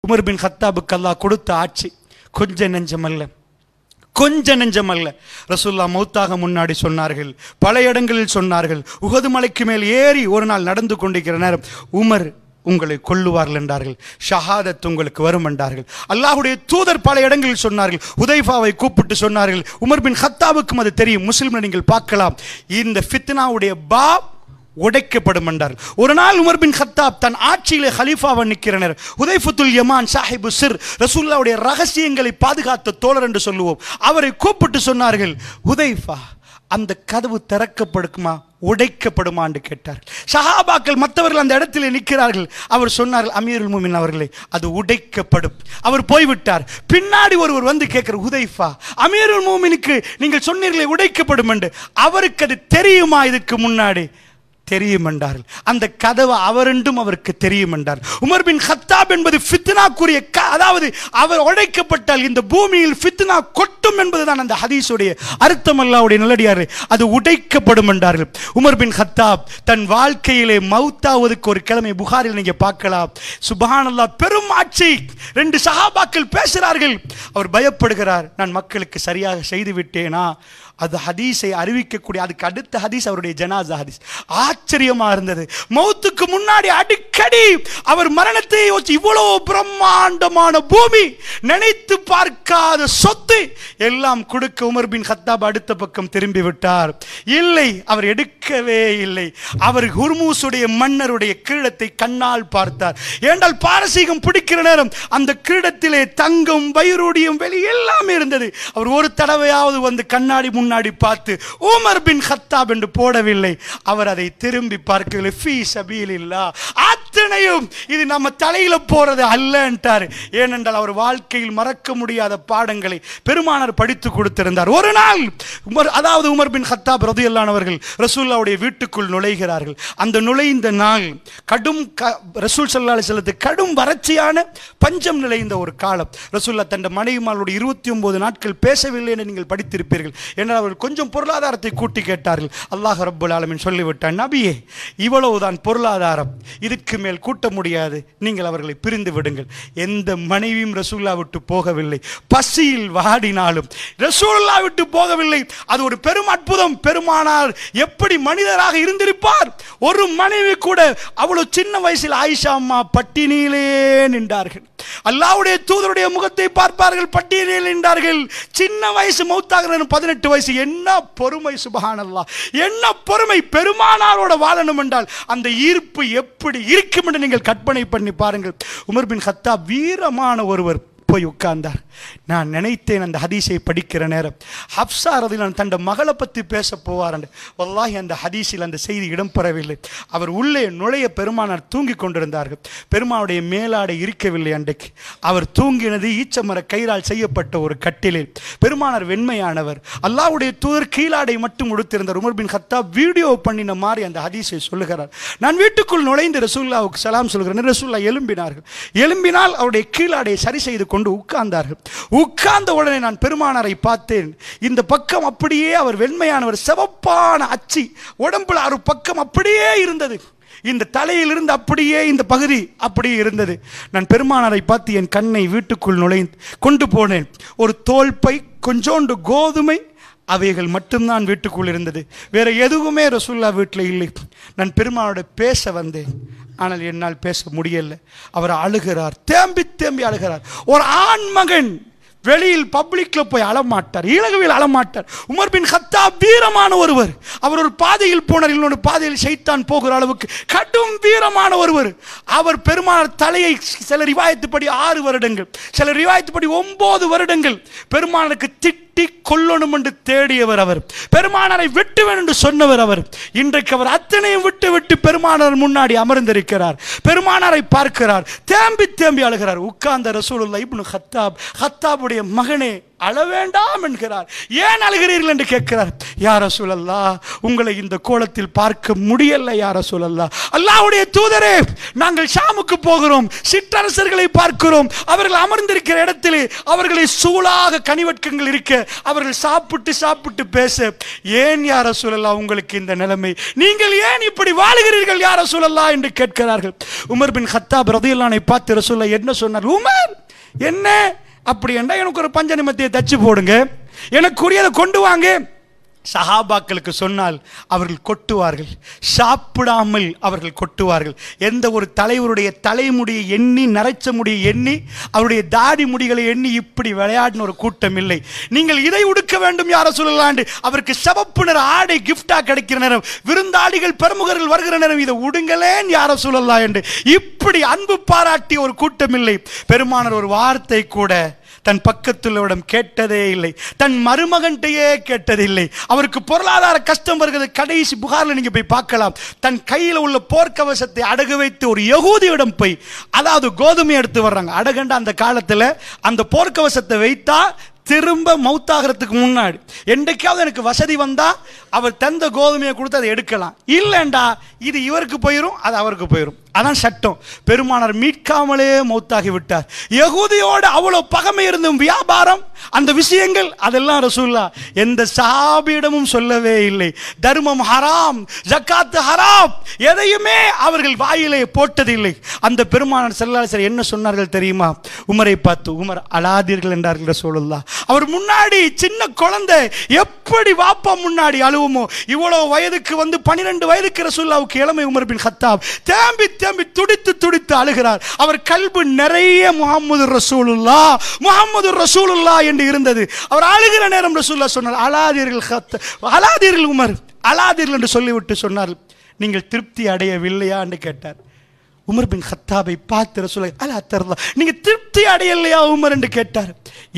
Umar பின் கத்தாபுக்கு அல்லாஹ் கொடுத்த ஆட்சி கொஞ்ச நெஞ்சமல்ல. ரசூலுல்லாஹ் மௌத்தாக முன்னாடி சொன்னார்கள், பல இடங்களில் சொன்னார்கள். உஹது மலைக்கு மேல் ஏறி ஒரு நாள் நடந்து கொண்டிருக்கிற நேரம் உமர் உங்களை கொல்லுவார்கள் என்றார்கள், ஷஹாதத் உங்களுக்கு வரும் என்றார்கள். அல்லாஹ்வுடைய தூதர் பல இடங்களில் சொன்னார்கள். ஹுதைஃபாவை கூப்பிட்டு சொன்னார்கள். உமர் பின் கத்தாபுக்கும் அது தெரியும். முஸ்லிம்ல நீங்கள் பார்க்கலாம், இந்த ஃபித்னாவுடைய பாப் உடைக்கப்படும் என்றார்கள். ஒரு நாள் உமர் பின் கத்தாப் தன் ஆட்சியிலே ஹலீஃபாவை நிற்கிறனர். ஹுதைஃபத்துல் யமான் சாஹிபு சிர், ரசூலுல்லாஹ்வுடைய ரகசியங்களை பாதுகாத்த தோழர் என்று சொல்லுவோம், அவரை கூப்பிட்டு சொன்னார்கள், ஹுதைஃபா அந்த கதவு திறக்கப்படுமா உடைக்கப்படுமா என்று கேட்டார். சஹாபாக்கள் மற்றவர்கள் அந்த இடத்தில் நிற்கிறார்கள். அவர் சொன்னார்கள், அமீருல் முஃமினீன் அவர்களே அது உடைக்கப்படும். அவர் போய்விட்டார். பின்னாடி ஒருவர் வந்து கேட்கிற, ஹுதைஃபா அமீருல் முஃமினீனுக்கு நீங்கள் சொன்னீர்களே உடைக்கப்படும் என்று, அவருக்கு அது தெரியுமா? இதுக்கு முன்னாடி தெரியும் என்றார்கள். அந்த கதவு அவரென்றும் அவருக்கு தெரியும் என்றார். உமர் பின் கத்தாப் என்பது ஃபித்னாக்குரிய, அதாவது அவர் உடைக்கப்பட்டால் இந்த பூமியில் ஃபித்னா கொட்டும் என்பதுதான் அந்த ஹதீஸுடைய அர்த்தம். அல்லாஹ்வுடைய நல்லடியாரே, அது உடைக்கப்படும் என்றார்கள். உமர் பின் கத்தாப் தன் வாழ்க்கையிலே மௌத்தாவதுக்கு ஒரு கிழமை புகாரில் நீங்க பார்க்கலாம். சுப்ஹானல்லாஹ், பெரும் ஆட்சி. 2 சஹாபாக்கள் பேசுகிறார்கள். அவர் பயப்படுகிறார், நான் மக்களுக்கு சரியாக செய்து விட்டேனா? அது ஹதீஸை அறிவிக்கக்கூடிய, அதுக்கு அடுத்த ஹதீஸ் அவருடைய ஜனாஸா ஹதீஸ். ஆச்சரியமா இருந்தது. மௌத்துக்கு முன்னாடி அடிக்கடி அவர் மரணத்தை யோசிச்சு, இவ்வளவு பிரம்மாண்டமான பூமி, நினைத்து பார்க்காத சொத்து எல்லாம் கொடுக்க உமர் பின் கத்தாப் அடுத்த பக்கம் திரும்பி விட்டார். இல்லை, அவர் எடுக்கவே இல்லை. அவர் ஹுர்மூஸுடைய மன்னருடைய கிரீடத்தை கண்ணால் பார்த்தார். ஏண்டால் பாரசீகம் பிடிக்கிற நேரம் அந்த கிரீடத்திலே தங்கம், வைரூடியம், வெளி எல்லாமே இருந்தது. அவர் ஒரு தடவையாவது வந்து கண்ணாடி முன்னாடி பார்த்து உமர் பின் கத்தாப் என்று போடவில்லை. அவர் அதை திரும்பி பார்க்கவில்லை. ஃபீ சபீலில்லாஹ், அத்தனையும் இது நம்ம தலையில போறது அல்ல என்றார். ஏனென்றால் அவர் வாழ்க்கையில் மறக்க முடியாத பாடங்களை பெருமானார் படித்து கொடுத்திருந்தார். ஒரு நாள் உமர் பின் கத்தாப் ரலியல்லாஹு அன்ஹு அவர்கள் ரசூலுல்லாஹ்வுடைய வீட்டுக்குள் நுழைகிறார்கள். அந்த நுழைந்த நாள் கடும் ரசூல் ஸல்லல்லாஹு அலைஹி வஸல்லம் கடும் வறட்சியான பஞ்சம் நிறைந்த ஒரு காலம். ரசூலுல்லாஹ் தன் மனைவிமாரோடு 29 நாட்கள் பேசவில்லை என்று நீங்கள் படித்திருப்பீர்கள். ஏன்னா அவர்கள் கொஞ்சம் பொருளாதாரத்தை கூட்டி கேட்டார்கள். அல்லாஹ் ரப்பல் ஆலமீன் சொல்லிவிட்டான், நபியே இவ்வளவுதான் பொருளாதாரம், இதுக்கு மேல் கூட்ட முடியாது, நீங்கள் அவர்களை பிரிந்து விடுங்கள். எந்த மனைவியும் ரசூலுல்லாஹ் விட்டு போகவில்லை. பசியில் வாடினாலும் ரசூலுல்லாஹ் விட்டு போகவில்லை. அது ஒரு பெரும் அற்புதம். பெருமானார் எப்படி மனிதராக இருந்திருப்பார். ஒரு மனைவி கூட அவ்வளவு சின்ன வயசில் ஆயிஷா அம்மா பட்டினியிலே நின்றார்கள். அல்லாஹ்வுடைய தூதருடைய முகத்தை பார்ப்பார்கள், பட்டியலில் நின்றார்கள். சின்ன வயசு, மௌத்தாகிறது 18 வயசு. என்ன பொறுமை! சுப்ஹானல்லாஹ், என்ன பொறுமை! பெருமானாரோட வாழணும் என்றால் அந்த ஈர்ப்பு எப்படி இருக்கும் என்று நீங்கள் கற்பனை பண்ணி பாருங்கள். உமர் பின் கத்தாப் வீரமான ஒருவர் போய் உட்கார்ந்தார். நான் நினைத்தேன் அந்த ஹதீஸை படிக்கிற நேரம் ஹப்ஸா ரலியல்லாஹு அன்ஹா தன் மகளை பற்றி பேச போவார். வல்லாஹி அந்த ஹதீஸில் அந்த செய்தி இடம்பெறவில்லை. அவர் உள்ளே நுழைய பெருமானார் தூங்கி கொண்டிருந்தார்கள். பெருமானுடைய மேலாடை இருக்கவில்லை. அன்றைக்கு அவர் தூங்கினது ஈச்சமர கயிறால் செய்யப்பட்ட ஒரு கட்டிலில். பெருமானார் வெண்மையானவர். அல்லாஹ்வுடைய தூதர் கீழாடை மட்டும் உடுத்திருந்தார். உமர் பின் கத்தாப் வீடியோ பண்ணின மாதிரி அந்த ஹதீஸை சொல்லுகிறார். நான் வீட்டுக்குள் நுழைந்து ரசூலுல்லாஹ்வுக்கு சலாம் சொல்கிறேன். ரசூலுல்லாஹ் எழும்பினார்கள். எழும்பினால் அவருடைய கீழாடையை சரி செய்து கொண்டு உட்கார்ந்தார்கள். உட்கார்ந்த உடனே நான் பெருமானாரை பார்த்தேன். இந்த பக்கம் அப்படியே அவர் வெண்மையானவர், சிவப்பான அச்சி, உடம்புல ஒரு பக்கம் அப்படியே இருந்தது. இந்த தலையிலிருந்து அப்படியே இந்த பகுதி அப்படியே இருந்தது. நான் பெருமானாரை பார்த்து என் கண்ணை வீட்டுக்குள் நுழைந்து கொண்டு போனேன். ஒரு தோல்பை, கொஞ்சோண்டு கோதுமை, அவைகள் மட்டும்தான் வீட்டுக்குள் இருந்தது. வேற எதுவுமே ரசூலுல்லாஹ் வீட்டில் இல்லை. நான் பெருமானோட பேச வந்தேன். ஆனால் என்னால் பேச முடியல. அவர் அழுகிறார், தேம்பி தேம்பி அழுகிறார். ஒரு ஆண் மகன் வெளியில் பப்ளிக்ல போய் அழமாட்டார், இலகுவில் அழமாட்டார். உமர் பின் கத்தாப் வீரமான ஒருவர். அவர் ஒரு பாதையில் போனார், இன்னொரு பாதையில் ஷைத்தான் போகிற அளவுக்கு கடும் வீரமான ஒருவர். அவர் பெருமானார் தலையை சில ரிவாயத்துப்படி 6 வருடங்கள், சில ரிவாயத்துப்படி 9 வருடங்கள் பெருமானாருக்கு திட்டி கொல்லணும் என்று தேடியவர் அவர். பெருமானாரை வெட்டுவேன் என்று சொன்னவர் அவர். இன்றைக்கு அவர் அத்தனையும் விட்டு விட்டு பெருமானார் முன்னாடி அமர்ந்திருக்கிறார். பெருமானாரை பார்க்கிறார், தேம்பி தேம்பி அழுகிறார். உட்கார்ந்த ரசூலுல்லாஹ் இப்னு கத்தாப், கத்தாபுடைய மகனே அழ வேண்டாம் என்கிறார். ஏன் அழுகிறீர்கள் என்று கேட்கிறார். யா ரசூலல்லாஹ், உங்களை இந்த கோலத்தில் பார்க்க முடியல யா ரசூலல்லாஹ். அல்லாஹ்வுடைய தூதரே, நாங்கள் ஷாமுக்கு போகிறோம், சிற்றரசர்களை பார்க்கிறோம், அவர்கள் அமர்ந்திருக்கிற இடத்திலே அவர்களை சூழாக கனிவட்கங்கள் இருக்க, அவர்கள் சாப்பிட்டு சாப்பிட்டு பேச, ஏன் யா ரசூலல்லாஹ் உங்களுக்கு இந்த நிலைமை, நீங்கள் ஏன் இப்படி வாழுகிறீர்கள் யா ரசூலல்லாஹ் என்று கேட்கிறார்கள். உமர் பின் கத்தாப் ரலியல்லாஹு அன்ஹு பார்த்து ரசூலுல்லாஹ் என்ன சொன்னார்? உமர், என்ன அப்படி என்றா எனக்கு ஒரு பஞ்ச நிமித்தியை தச்சு போடுங்க, எனக்குரியதை கொண்டு வாங்க. சஹாபாக்களுக்கு சொன்னால் அவர்கள் கொட்டுவார்கள், சாப்பிடாமல் அவர்கள் கொட்டுவார்கள். எந்த ஒரு தலைவருடைய தலைமுடியை எண்ணி, நரைச்ச முடியை எண்ணி, அவருடைய தாடி முடிகளை எண்ணி இப்படி விளையாடின ஒரு கூட்டம் இல்லை. நீங்கள் இதை உடுக்க வேண்டும் யார சொல்லலாண்டு அவருக்கு சிவப்பு நிற ஆடை கிஃப்டா கிடைக்கிற நேரம், விருந்தாளிகள் பெருமுகர்கள் வருகிற நேரம் இதை உடுங்களேன் யார சொல்லலாம் என்று இப்படி அன்பு பாராட்டிய ஒரு கூட்டம் இல்லை. பெருமானார் ஒரு வார்த்தை கூட தன் பக்கத்துள்ளவரிடம் கேட்டதே இல்லை, தன் மருமகன்டையே கேட்டதில்லை. அவருக்கு பொருளாதார கஷ்டம் வருகிறது. கடைசி புகாரில் நீங்க போய் பார்க்கலாம். தன் கையில் உள்ள போர்க்கவசத்தை அடகு வைத்து ஒரு யகூதியிடம் போய், அதாவது கோதுமை எடுத்து வர்றாங்க. அடகண்ட அந்த காலத்தில் அந்த போர்க்கவசத்தை வைத்தா திரும்ப மௌத்தாகிறதுக்கு முன்னாடி என்றைக்காவது எனக்கு வசதி வந்தா அவர் தந்த கோதுமையை கொடுத்து அதை எடுக்கலாம், இல்லைண்டா இது இவருக்கு போயிடும், அது அவருக்கு போயிடும். அதான் சட்டம். பெருமானார் மீட்காமலே மௌத்தாகி விட்டார். யகூதியோடு அவ்வளவு பகமை இருந்தும் வியாபாரம், அந்த விஷயங்கள் அதெல்லாம் ரசூலுல்லாஹ் எந்த சஹாபியிடமும் சொல்லவே இல்லை. தர்மம் ஹராம், ஜக்காத் ஹராம், எதையுமே அவர்கள் வாயிலே போட்டதில்லை. அந்த பெருமானார் ஸல்லல்லாஹு அலைஹி வஸல்லம் என்ன சொன்னார்கள் தெரியுமா? உமரை பார்த்து, உமர் அழாதீர்கள் என்றார்கள் ரசூலுல்லாஹ். அவர் முன்னாடி சின்ன குழந்தை எப்படி வாப்பா முன்னாடி அழுவுமோ, இவ்வளவு வயதுக்கு வந்து 12 வயதுக்கு ரசூலுல்லாஹ்வுக்கு இளமை உமர் பின் கத்தாப் தேம்பி தேம்பி துடித்து துடித்து அழுகிறார். அவர் கல்பு நிறைய முஹம்மது ரசூலுல்லாஹ், முஹம்மது ரசூலுல்லாஹ் என்று இருந்தது. அவர் அழுகிற நேரம் ரசூலுல்லாஹ் சொன்னார், அழாதீர்கள் உமர், அழாதீர்கள் என்று சொல்லிவிட்டு சொன்னார், நீங்கள் திருப்தி அடையவில்லையா என்று கேட்டார். உமர் பின் கத்தாபை பார்த்து ரசூலுல்லாஹ், அலா தர்லா, நீங்க திருப்தி அடையலையா உமர் என்று கேட்டார்.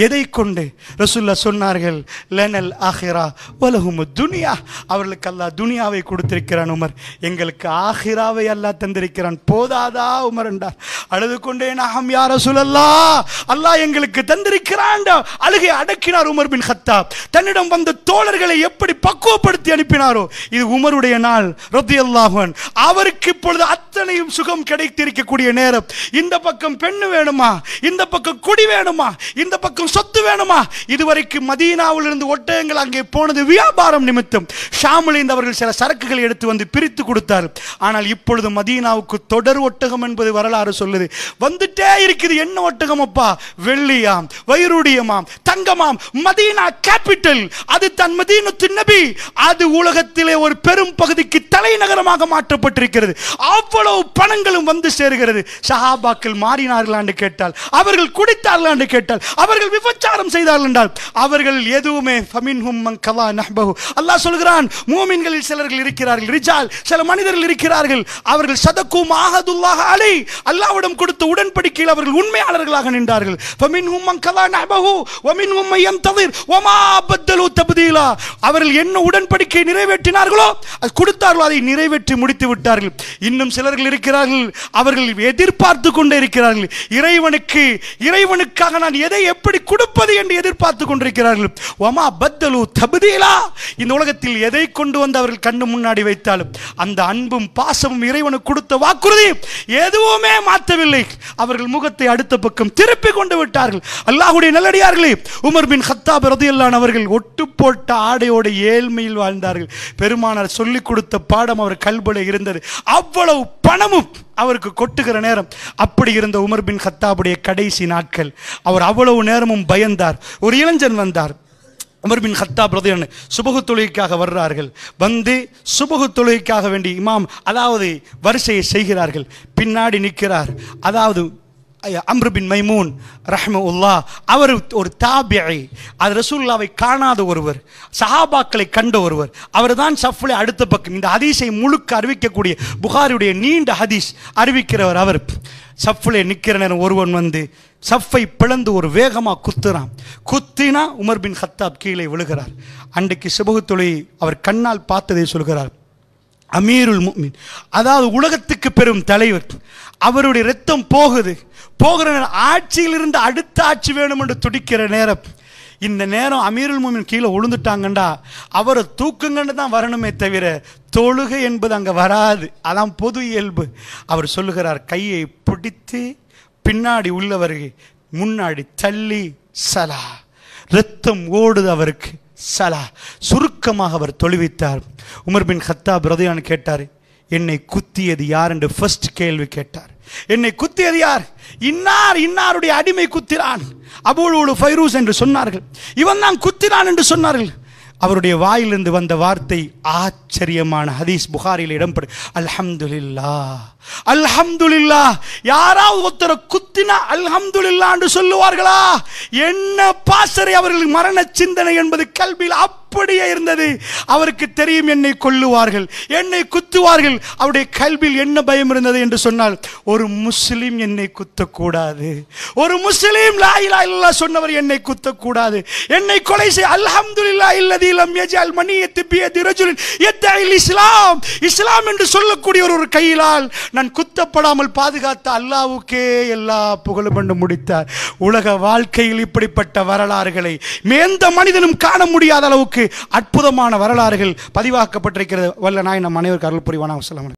எதை கொண்டு? ரசூலுல்லாஹ் சொன்னார்கள், லனல் ஆஹிரா வலஹும் துனியா, அவர்களுக்கு அல்லாஹ் துனியாவை கொடுத்திருக்கிறான் உமர், எங்களுக்கு ஆஹிராவை அல்லாஹ் தந்திருக்கிறான், போதாதா உமர் என்றார். அழுது கொண்டே, நஹம் யா ரசூலல்லாஹ், அல்லாஹ் எங்களுக்கு தந்திருக்கிறான். அழுகை அடக்கினார் உமர் பின் கத்தாப். தன்னிடம் வந்த தோழர்களை எப்படி பக்குவப்படுத்தி அனுப்பினாரோ, இது உமருடைய நாள் ரலியல்லாஹு அன்ஹு. அவருக்கு இப்பொழுது அத்தனையும் சுகம் கிடைத்திருக்கக்கூடிய நேரம். இந்த பக்கம் பெண்ணு வேணுமா, இந்த பக்கம் குடி வேணுமா, இந்த பக்கம் சொத்து வேணுமா. இதுவரைக்கும் மதீனாவில் இருந்து ஒட்டகங்கள் அங்கே போனது வியாபாரம் நிமித்தம். ஷாமில் இருந்து அவர்கள் சில சரக்குகளை எடுத்து வந்து பிரித்து கொடுத்தார். ஆனால் இப்பொழுது மதீனாவுக்கு தொடர் ஒட்டகம் என்பது வரலாறு சொல்லுது. வந்துட்டே இருக்குது. என்ன ஒட்டகம் அப்பா? வெள்ளியாம், வைரூடியமாம், தங்கமாம். மதீனா கேபிட்டல், அது தன் மதீனத்து நபி, அது உலகத்திலே ஒரு பெரும் பகுதிக்கு தலைநகரமாக மாற்றப்பட்டிருக்கிறது. அவ்வளவு பணங்களும் வந்து சேருகிறது. சஹாபாக்கள் மாறினார்கள் என்று கேட்டால், அவர்கள் குடித்தார்கள் என்று கேட்டால், அவர்கள் விபச்சாரம் செய்தார்கள் என்றால், அவர்கள் எதுவுமே ஃபமின்ஹும் மன் கலா நஹ்பஹு. அல்லாஹ் சொல்கிறான், மூமின்களில் சிலர்கள் இருக்கிறார்கள், ரிஜால், சில மனிதர்கள் இருக்கிறார்கள், அவர்கள் சதகு மஅஹதுல்லாஹ் அலை, அல்லாஹ்விடம் கொடுத்த உடன்படிக்கையில் அவர்கள் உண்மையாளர்களாக நின்றார்கள். ஃபமின்ஹும் மன் கலா நஹ்பஹு வமின்ஹும் மன் யம்தஸிர் வமா பத்தலு தப்தீலா. அவர்கள் என்ன உடன்படிக்கை நிறைவேற்றினார்களோ, அது கொடுத்தார்களோ, அதை நிறைவேற்றி முடித்து விட்டார்கள். இன்னும் சிலர்கள் இருக்கிறார்கள், அவர்கள் எதிர்பார்த்து கொண்டே இருக்கிறார்கள். இறைவனுக்காக நான் எதை எப்படி கொடுப்பது என்று எதிர்பார்த்து கொண்டிருக்கிறார்கள். வமா பத்தலு தப்தீலா. இந்த உலகத்தில் எதை கொண்டு வந்து அவர்கள் கண்ணு முன்னாடி வைத்தாலும் அந்த அன்பும் பாசமும் இறைவனுக்கு கொடுத்த வாக்குறுதி எதுவுமே மாற்றவில்லை. அவர்கள் முகத்தை அடுத்த பக்கம் திருப்பி கொண்டு விட்டார்கள். அல்லாஹ்வுடைய நல்லடியார்களே, உமர் பின் கத்தாப் ரலியல்லாஹு அன்ஹு அவர்கள் ஒட்டு போட்ட ஆடையோடு ஏழ்மையில் வாழ்ந்தார்கள். பெருமானார் சொல்லிக் கொடுத்த பாடம் அவர் கல்புல இருந்தது. அவ்வளவு பணமும் அவருக்கு கொட்டுகிற நேரம். அப்படி இருந்த உமர் பின் கத்தாபுடைய கடைசி நாட்கள், அவர் அவ்வளவு நேரமும் பயந்தார். ஒரு இளைஞன் வந்தார். உமர் பின் கத்தாப் ரலியல்லாஹு அன்ஹு சுபஹு தொழுகைக்காக வர்றார்கள். வந்து சுபஹு தொழுகைக்காக வேண்டி இமாம், அதாவது வரிசையை செய்கிறார்கள். பின்னாடி நிற்கிறார், அதாவது அம்ரு பின் மைமூன் ரஹ்மத்துல்லாஹ், அவர் ஒரு தாபிஇ, அது ரசூலுல்லாஹ்வை காணாத ஒருவர், சஹாபாக்களை கண்ட ஒருவர். அவர் தான் சஃப்ல அடுத்த பக்கம் இந்த ஹதீஸை முழுக்க அறிவிக்கக்கூடிய புகாரியுடைய நீண்ட ஹதீஸ் அறிவிக்கிறவர். அவர் சஃப்ல நிற்கிற நேரம் ஒருவன் வந்து சஃப்பை பிளந்து ஒரு வேகமாக குத்துறான். குத்தினா உமர் பின் கத்தாப் கீழே விழுகிறார். அன்றைக்கு சுபஹு தொழுகை அவர் கண்ணால் பார்த்ததை சொல்கிறார். அமீருல் முஃமின், அதாவது உலகத்துக்கு பெரும் தலைவர், அவருடைய ரத்தம் போகுது. போகிற நேரம், ஆட்சியிலிருந்து அடுத்த ஆட்சி வேணும் என்று துடிக்கிற நேரம், இந்த நேரம் அமீருல் மோமின் கீழே விழுந்துட்டாங்கண்டா அவரை தூக்குங்கன்னு தான் வரணுமே தவிர தொழுகை என்பது அங்கே வராது. அதான் பொது இயல்பு. அவர் சொல்லுகிறார், கையை பிடித்து பின்னாடி உள்ளவர்கள் முன்னாடி தள்ளி சலா. இரத்தம் ஓடுது அவருக்கு, சலா. சுருக்கமாக அவர் தொழுவித்தார். உமர் பின் கத்தாப் ரலியல்லாஹு அன்ஹு கேட்டார், என்னை குத்தியது யார் என்று ஃபர்ஸ்ட் கேள்வி கேட்டார். என்னை குத்தியது யார்? இன்னாருடைய அடிமை குத்தினான், அபூலுலு ஃபைரூஸ் என்று சொன்னார்கள். இவன் தான் குத்தினான் என்று சொன்னார்கள். அவருடைய வாயிலிருந்து வந்த வார்த்தை ஆச்சரியமான ஹதீஸ், புகாரியில் இடம்பெறும். அல்ஹம்துலில்லாஹ், அல்ஹம்துலில்லாஹ். யாராவது ஒருத்தரை குத்தினா அல்ஹம்துலில்லாஹ் என்று சொல்லுவார்களா? என்ன பாசறை அவர்கள் மரண சிந்தனை என்பது கல்வியில் அப்படியே இருந்தது. அவருக்கு தெரியும் என்னை கொல்லுவார்கள், என்னை குத்துவார்கள். அவருடைய கல்வியில் என்ன பயம் இருந்தது என்று சொன்னால், ஒரு முஸ்லிம் என்னை குத்தக்கூடாது, ஒரு முஸ்லிம் லா இலாஹா இல்லல்லாஹ் சொன்னவர் என்னை குத்தக்கூடாது, என்னை கொலை செய். அல்ஹம்துலில்லாஹ் இல்லதி லம் யஜ்அல் மனியத்தி பியதி ரஜுலின் யத்தஇல் இஸ்லாம். இஸ்லாம் என்று சொல்லக்கூடிய ஒரு கையிலால் நான் குத்தப்படாமல் பாதுகாத்த அல்லாஹ்வுக்கே எல்லா புகழும் என்று முடித்தார். உலக வாழ்க்கையில் இப்படிப்பட்ட வரலாறுகளை எந்த மனிதனும் காண முடியாத அளவுக்கு அற்புதமான வரலாறுகள் பதிவாக்கப்பட்டிருக்கிறது. வல்ல நாயன் நம் அனைவருக்கு அருள் புரிவானாக.